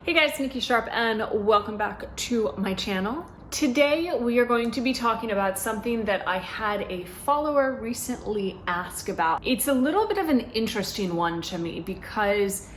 Hey guys, Nikki Sharp and welcome back to my channel. Today we are going to be talking about something that I had a follower recently ask about. It's a little bit of an interesting one to me because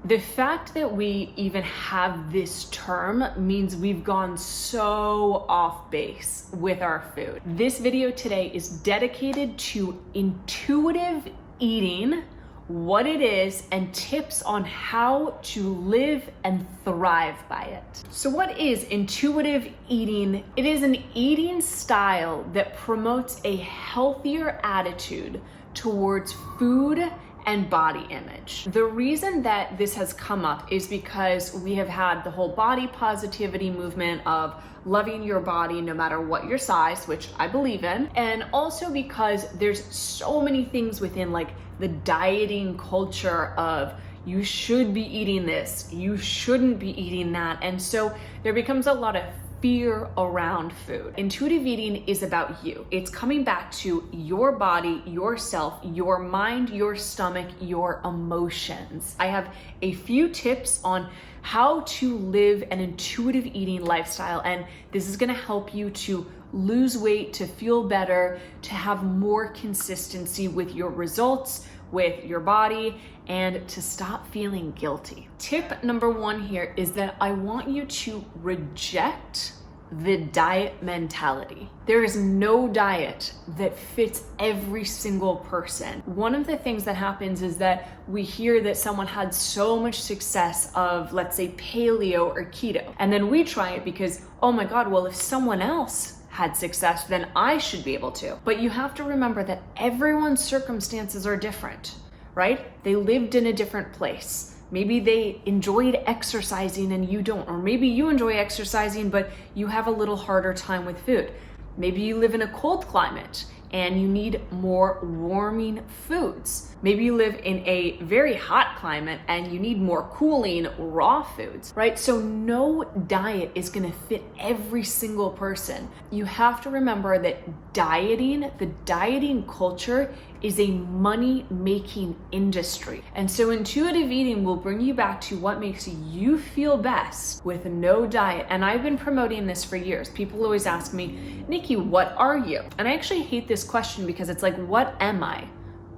the fact that we even have this term means we've gone so off base with our food. This video today is dedicated to intuitive eating, what it is, and tips on how to live and thrive by it. So what is intuitive eating? It is an eating style that promotes a healthier attitude towards food and body image. The reason that this has come up is because we have had the whole body positivity movement of loving your body no matter what your size, which I believe in, and also because there's so many things within like the dieting culture of you should be eating this, you shouldn't be eating that. And so there becomes a lot of fear around food. Intuitive eating is about you. It's coming back to your body, yourself, your mind, your stomach, your emotions. I have a few tips on how to live an intuitive eating lifestyle, and this is gonna help you to lose weight, to feel better, to have more consistency with your results, with your body, and to stop feeling guilty. Tip number one here is that I want you to reject the diet mentality. There is no diet that fits every single person. One of the things that happens is that we hear that someone had so much success of, let's say, paleo or keto, and then we try it because, oh my God, well, if someone else had success, then I should be able to. But you have to remember that everyone's circumstances are different, right? They lived in a different place. Maybe they enjoyed exercising and you don't, or maybe you enjoy exercising, but you have a little harder time with food. Maybe you live in a cold climate and you need more warming foods. Maybe you live in a very hot climate and you need more cooling raw foods, right? So no diet is gonna fit every single person. You have to remember that the dieting culture is a money-making industry. And so intuitive eating will bring you back to what makes you feel best with no diet. And I've been promoting this for years. People always ask me, Nikki, what are you? And I actually hate this question because it's like, what am I?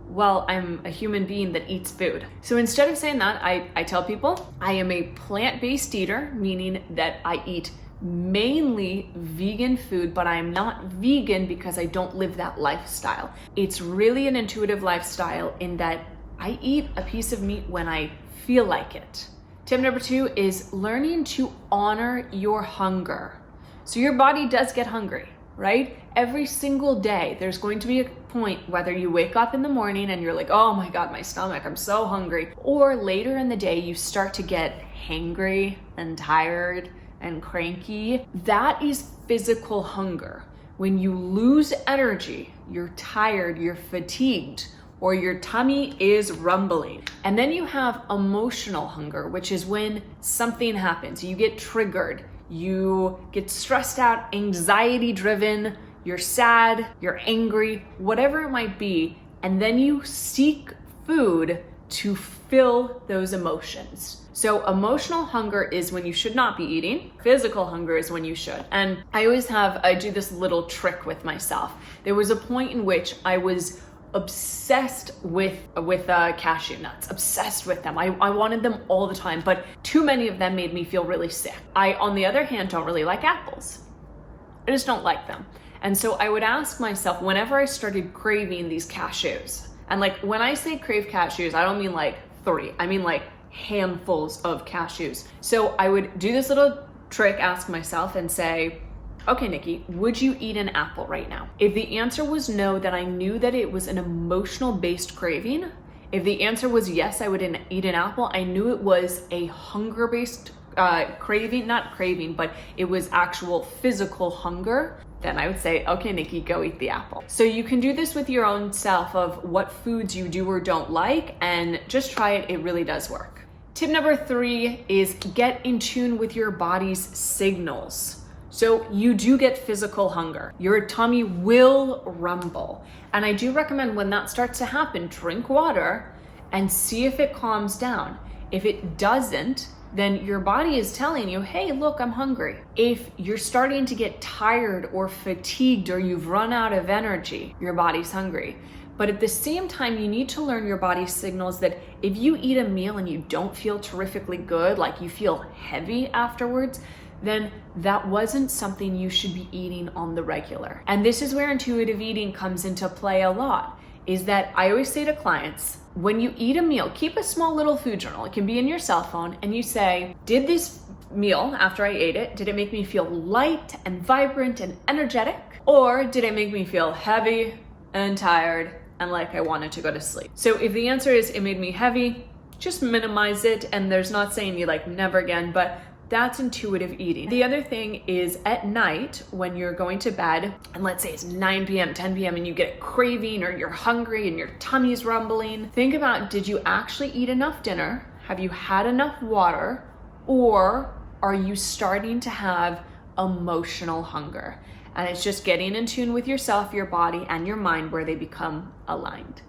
Well, I'm a human being that eats food. So instead of saying that, I tell people I am a plant-based eater, meaning that I eat mainly vegan food, but I'm not vegan because I don't live that lifestyle. It's really an intuitive lifestyle in that I eat a piece of meat when I feel like it. Tip number two is learning to honor your hunger. So your body does get hungry, right? Every single day, there's going to be a point whether you wake up in the morning and you're like, oh my God, my stomach, I'm so hungry. Or later in the day, you start to get hangry and tired and cranky. That is physical hunger. When you lose energy, you're tired, you're fatigued, or your tummy is rumbling. And then you have emotional hunger, which is when something happens. You get triggered, you get stressed out, anxiety driven, you're sad, you're angry, whatever it might be. And then you seek food to fill those emotions. So emotional hunger is when you should not be eating. Physical hunger is when you should. And I do this little trick with myself. There was a point in which I was obsessed with cashew nuts, obsessed with them. I wanted them all the time, but too many of them made me feel really sick. I, on the other hand, don't really like apples. I just don't like them. And so I would ask myself whenever I started craving these cashews, and like when I say crave cashews, I don't mean like 3, I mean like handfuls of cashews. So I would do this little trick, ask myself and say, okay, Nikki, would you eat an apple right now? If the answer was no, then I knew that it was an emotional based craving. If the answer was yes, I would eat an apple, I knew it was a hunger based craving, not craving, but it was actual physical hunger. Then I would say, okay, Nikki, go eat the apple. So you can do this with your own self of what foods you do or don't like, and just try it. It really does work. Tip number 3 is get in tune with your body's signals. So you do get physical hunger. Your tummy will rumble. And I do recommend when that starts to happen, drink water and see if it calms down. If it doesn't, then your body is telling you, hey, look, I'm hungry. If you're starting to get tired or fatigued or you've run out of energy, your body's hungry. But at the same time, you need to learn your body's signals that if you eat a meal and you don't feel terrifically good, like you feel heavy afterwards, then that wasn't something you should be eating on the regular. And this is where intuitive eating comes into play a lot, is that I always say to clients, when you eat a meal, keep a small little food journal. It can be in your cell phone, and you say, did this meal, after I ate it, did it make me feel light and vibrant and energetic? Or did it make me feel heavy and tired and like I wanted to go to sleep? So if the answer is it made me heavy, just minimize it. And there's not saying you like never again, but that's intuitive eating. The other thing is at night when you're going to bed, and let's say it's 9 p.m., 10 p.m., and you get a craving or you're hungry and your tummy's rumbling, think about, did you actually eat enough dinner? Have you had enough water? Or are you starting to have emotional hunger? And it's just getting in tune with yourself, your body, and your mind where they become aligned.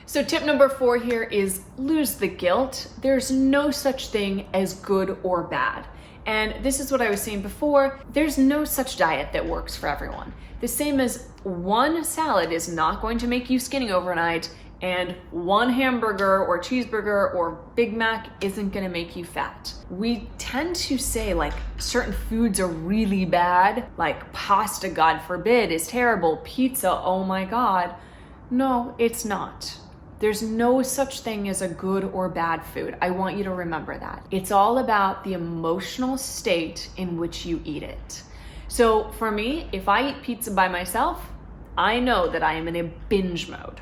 So tip number 4 here is lose the guilt. There's no such thing as good or bad. And this is what I was saying before, there's no such diet that works for everyone. The same as one salad is not going to make you skinny overnight, and one hamburger or cheeseburger or Big Mac isn't gonna make you fat. We tend to say like certain foods are really bad, like pasta, God forbid, is terrible, pizza, oh my God. No, it's not. There's no such thing as a good or bad food. I want you to remember that. It's all about the emotional state in which you eat it. So for me, if I eat pizza by myself, I know that I am in a binge mode,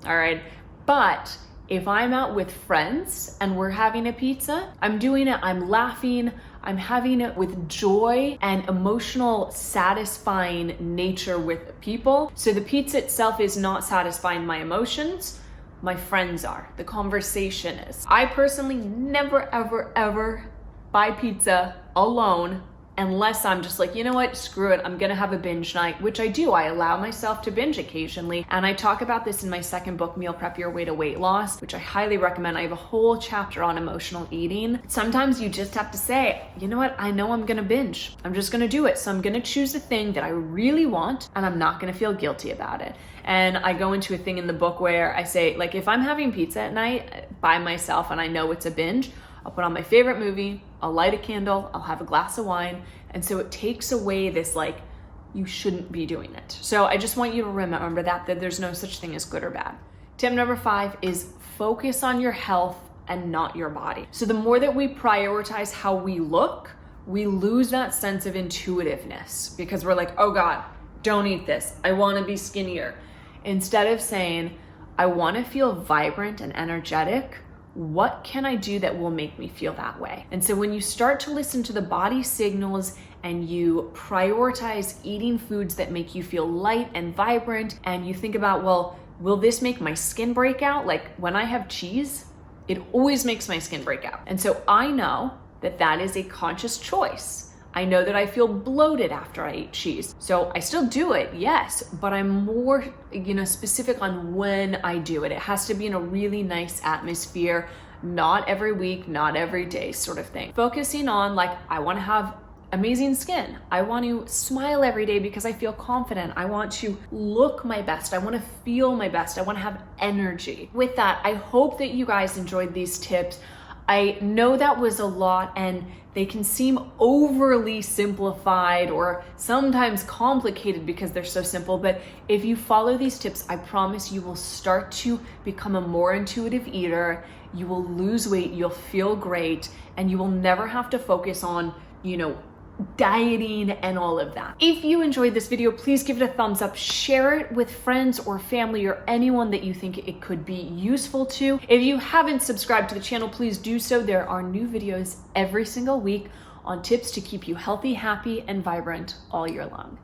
all right? But if I'm out with friends and we're having a pizza, I'm doing it, I'm laughing, I'm having it with joy and emotional satisfying nature with people. So the pizza itself is not satisfying my emotions, my friends are, the conversation is. I personally never, ever, ever buy pizza alone unless I'm just like, you know what, screw it, I'm gonna have a binge night, which I do. I allow myself to binge occasionally. And I talk about this in my second book, Meal Prep Your Way to Weight Loss, which I highly recommend. I have a whole chapter on emotional eating. Sometimes you just have to say, you know what, I know I'm gonna binge. I'm just gonna do it. So I'm gonna choose the thing that I really want, and I'm not gonna feel guilty about it. And I go into a thing in the book where I say, like, if I'm having pizza at night by myself and I know it's a binge, I'll put on my favorite movie, I'll light a candle, I'll have a glass of wine. And so it takes away this, like, you shouldn't be doing it. So I just want you to remember that there's no such thing as good or bad. Tip number 5 is focus on your health and not your body. So the more that we prioritize how we look, we lose that sense of intuitiveness because we're like, oh God, don't eat this. I want to be skinnier. Instead of saying, I want to feel vibrant and energetic, what can I do that will make me feel that way? And so when you start to listen to the body signals and you prioritize eating foods that make you feel light and vibrant, and you think about, well, will this make my skin break out? Like when I have cheese, it always makes my skin break out. And so I know that that is a conscious choice. I know that I feel bloated after I eat cheese. So I still do it, yes, but I'm more, specific on when I do it. It has to be in a really nice atmosphere, not every week, not every day sort of thing. Focusing on like, I want to have amazing skin. I want to smile every day because I feel confident. I want to look my best. I want to feel my best. I want to have energy. With that, I hope that you guys enjoyed these tips. I know that was a lot and they can seem overly simplified or sometimes complicated because they're so simple, but if you follow these tips, I promise you will start to become a more intuitive eater. You will lose weight, you'll feel great, and you will never have to focus on, dieting and all of that. If you enjoyed this video, please give it a thumbs up, share it with friends or family or anyone that you think it could be useful to. If you haven't subscribed to the channel, please do so. There are new videos every single week on tips to keep you healthy, happy, and vibrant all year long.